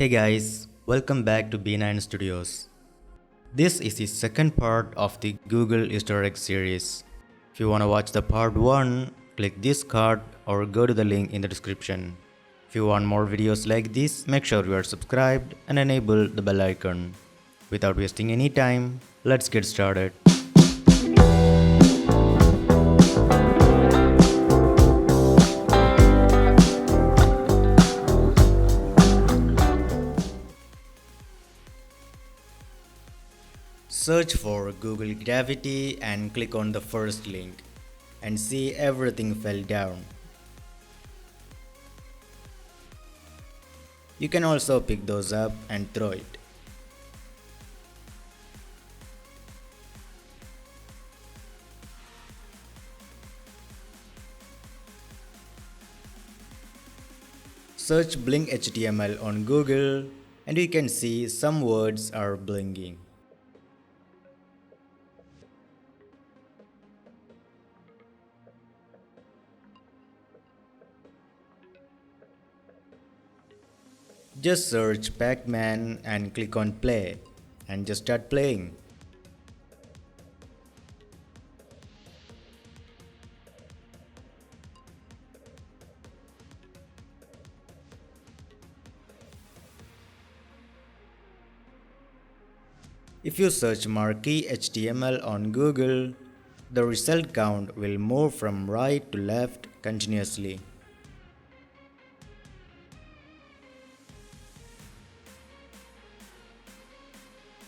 Hey guys, welcome back to B9 Studios. This is the second part of the Google Easter egg series. If you wanna watch the part 1, click this card or go to the link in the description. If you want more videos like this, make sure you are subscribed and enable the bell icon. Without wasting any time, let's get started. Search for Google Gravity and click on the first link and see everything fell down. You can also pick those up and throw it. Search Blink HTML on Google and you can see some words are blinking. Just search Pac-Man and click on play and just start playing. If you search MARQUEE HTML on Google, the result count will move from right to left continuously.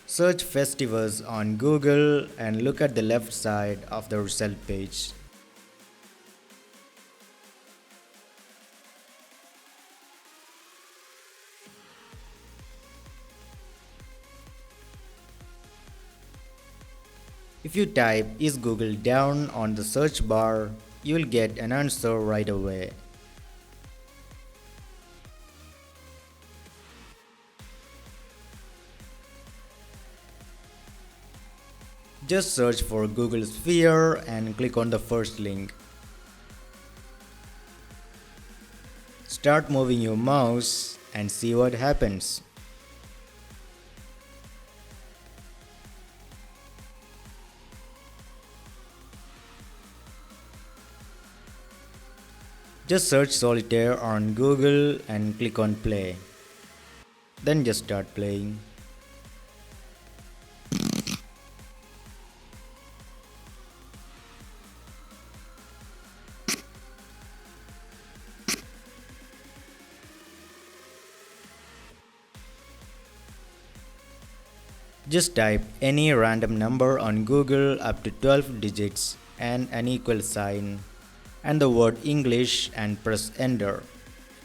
Search FESTIVUS on Google and look at the left side of the result page. If you type "Is Google down" on the search bar, you will get an answer right away. Just search for Google Sphere and click on the first link. Start moving your mouse and see what happens. Just search Solitaire on Google and click on play. Then just start playing. Just type any random number on Google up to 12 digits and an equal sign and the word English and press enter.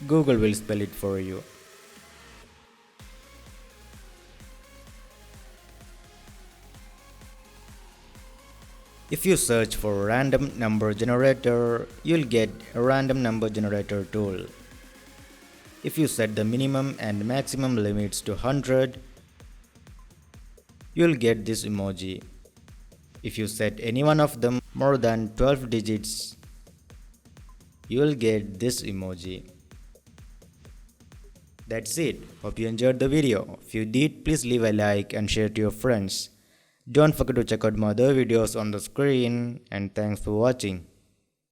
Google will spell it for you. If you search for random number generator, you'll get a random number generator tool. If you set the minimum and maximum limits to 100, you'll get this emoji. If you set any one of them more than 12 digits, you'll get this emoji. That's it. Hope you enjoyed the video. If you did, please leave a like and share to your friends. Don't forget to check out my other videos on the screen, and thanks for watching.